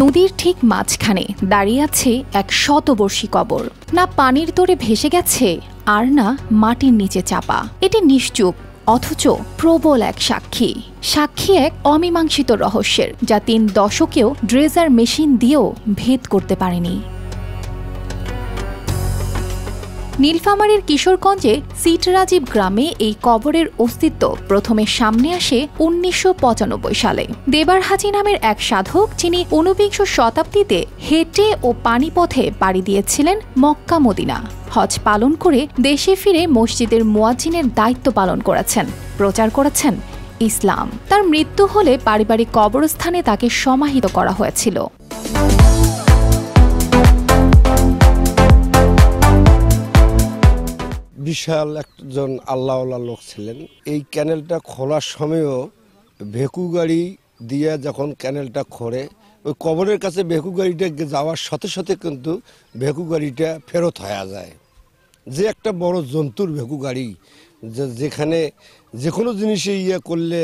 নদীর ঠিক মাঝখানে দাঁড়িয়ে আছে এক শতবর্ষী কবর। না পানির তোড়ে ভেসে গেছে, আর না মাটির নিচে চাপা। এটি নিশ্চুপ অথচ প্রবল এক সাক্ষী এক অমীমাংসিত রহস্যের, যা ৩ দশকেও ড্রেজার মেশিন দিয়েও ভেদ করতে পারেনি। নীলফামারীর কিশোরগঞ্জে সিটরাজীব গ্রামে এই কবরের অস্তিত্ব প্রথমে সামনে আসে ১৯৯৫ সালে। দেবার হাজী নামের এক সাধক, যিনি ১৯বিংশ শতাব্দীতে হেঁটে ও পানিপথে পাড়ি দিয়েছিলেন মক্কা মদিনা। হজ পালন করে দেশে ফিরে মসজিদের মুয়াজ্জিনের দায়িত্ব পালন করেছেন, প্রচার করেছেন ইসলাম। তার মৃত্যু হলে পারিবারিক কবরস্থানে তাকে সমাহিত করা হয়েছিল। বিশাল একজন আল্লাহওয়ালা লোক ছিলেন। এই ক্যানেলটা খোলার সময়ও ভেকু গাড়ি দিয়ে যখন ক্যানেলটা খোঁড়ে, ওই কবরের কাছে ভেকু গাড়িটা যাওয়ার সাথে সাথে কিন্তু ভেকু গাড়িটা ফেরত হয়ে যায়। যে একটা বড় জন্তুর ভেকু গাড়ি, যেখানে যে কোনো জিনিসে করলে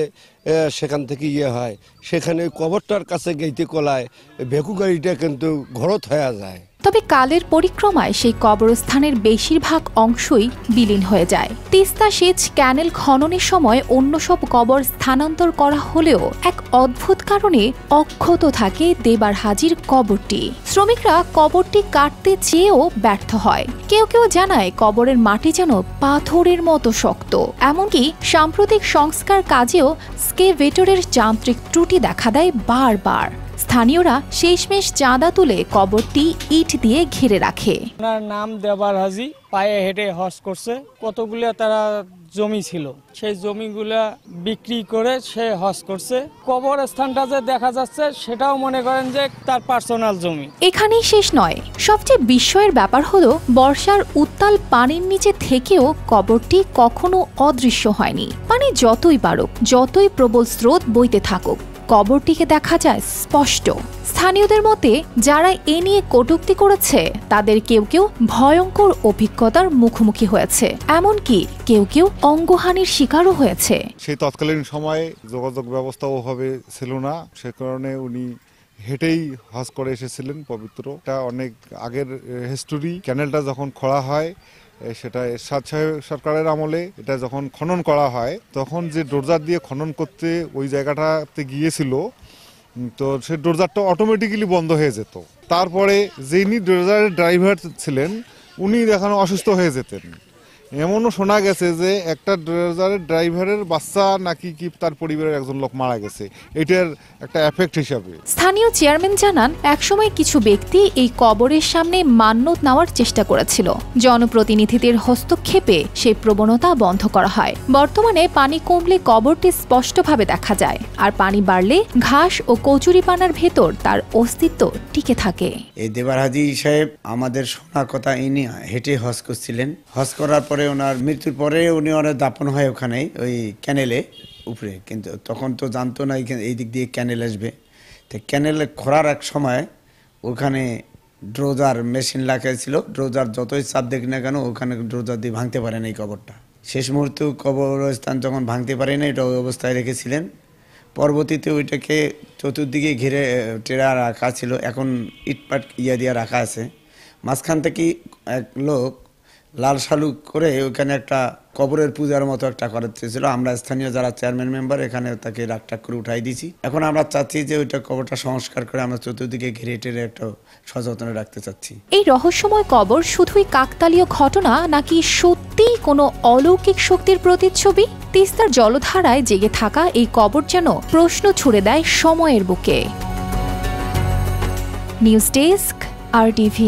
সেখান থেকে হয়, সেখানে ওই কবরটার কাছে গেইতে কলায় ভেকু গাড়িটা কিন্তু ঘরত হয়ে যায়। তবে কালের পরিক্রমায় সেই কবরস্থানের বেশিরভাগ অংশই বিলীন হয়ে যায়। তিস্তা সেচ ক্যানেল খননের সময় অন্য সব কবর স্থানান্তর করা হলেও এক অদ্ভুত কারণে অক্ষত থাকে দেবার হাজীর কবরটি। শ্রমিকরা কবরটি কাটতে চেয়েও ব্যর্থ হয়। কেউ কেউ জানায় কবরের মাটি যেন পাথরের মতো শক্ত। এমনকি সাম্প্রতিক সংস্কার কাজেও স্কেভেটরের যান্ত্রিক ত্রুটি দেখা দেয় বারবার। স্থানীয়রা শেষমেশ চাঁদা তুলে কবরটি ইট দিয়ে ঘিরে রাখে। ওনার নাম দেবার হাজী, পায়ে হেঁটে হজ করছে। কতগুলা তারা জমি ছিল, সেই জমিগুলা বিক্রি করে সে হজ করছে। কবরস্থানটা যে দেখা যাচ্ছে সেটাও মনে করেন যে তার পার্সোনাল জমি। এখানেই শেষ নয়, সবচেয়ে বিস্ময়ের ব্যাপার হলো বর্ষার উত্তাল পানির নিচে থেকেও কবরটি কখনো অদৃশ্য হয়নি। পানি যতই বাড়ুক, যতই প্রবল স্রোত বইতে থাকুক, কবরটিকে দেখা যায় স্পষ্ট। স্থানীয়দের মতে যারা এ নিয়ে কটূক্তি করেছে তাদের কেউ কেউ ভয়ঙ্কর অভিজ্ঞতার মুখোমুখি হয়েছে, এমনকি কেউ কেউ অঙ্গহানির শিকারও হয়েছে। সেই তৎকালীন সময়ে যোগাযোগ ব্যবস্থা ওভাবে ছিল না, সে কারণে উনি হেঁটেই হজ করে এসেছিলেন পবিত্র। এটা অনেক আগের হিস্টোরি। ক্যানেলটা যখন খোঁড়া হয় সেটা এরশাদ সাহেব সরকারের আমলে, এটা যখন খনন করা হয় তখন যে ডোরজার দিয়ে খনন করতে ওই জায়গাটাতে গিয়েছিল, তো সেই ডোরজারটা অটোমেটিক্যালি বন্ধ হয়ে যেত। তারপরে যিনি ডোরজারের ড্রাইভার ছিলেন উনি দেখানো অসুস্থ হয়ে যেতেন। এমনও শোনা গেছে যে একটা ডোরজারের ড্রাইভারের বাচ্চা নাকি কি তার পরিবারের একজন লোক মারা গেছে, এটার একটা এফেক্ট হিসাবে। স্থানীয় চেয়ারম্যান জানান, একসময় কিছু ব্যক্তি এই কবরের সামনে মান্যত নেওয়ার চেষ্টা করেছিল। জনপ্রতিনিধিদের হস্তক্ষেপে সেই প্রবণতা বন্ধ করা হয়। বর্তমানে পানি কমলে কবরটি স্পষ্টভাবে দেখা যায়, আর পানি বাড়লে ঘাস ও কচুরিপানার ভেতর তার অস্তিত্ব টিকে থাকে। এই দেবার হাজী সাহেব আমাদের শোনা কথা, ইনি হেঁটে হজ করছিলেন। হজ করার পরে ওনার মৃত্যুর পরে উনি ওনার দাপন হয় ওখানে ওই ক্যানেলে উপরে, কিন্তু তখন তো জানতো না এই দিক দিয়ে ক্যানেল আসবে। তো ক্যানেলে খোঁড়ার এক সময় ওখানে ড্রোজার মেশিন লাগাইছিল। ড্রোজার যতই চাপ দেখ না কেন ওখানে ড্রোজার দিয়ে ভাঙতে পারে না এই কবরটা। শেষ মুহূর্তে কবরস্থান যখন ভাঙতে পারে না, এটা ওই অবস্থায় রেখেছিলেন। পরবর্তীতে ওইটাকে চতুর্দিকে ঘিরে টেরা রাখা ছিল, এখন ইটপাট দিয়ে রাখা আছে। মাঝখান থেকে এক লোক লাল শালু করে ওখানে একটা কবরের পূজার মতো একটা করেছিল। আমরা স্থানীয় যারা চেয়ারম্যান মেম্বার এখানে তাকে রাগটাক করে উঠাই দিয়েছি। এখন আমরা চাচ্ছি যে ওইটা কবরটা সংস্কার করে আমরা চতুর্দিকে ঘিরে টেরে একটা সযত্নে রাখতে চাচ্ছি। এই রহস্যময় কবর শুধুই কাকতালীয় ঘটনা, নাকি সত্যিই কোনো অলৌকিক শক্তির প্রতিচ্ছবি? তিস্তার জলধারায় জেগে থাকা এই কবর যেন প্রশ্ন ছুড়ে দেয় সময়ের বুকে। News desk, RTV।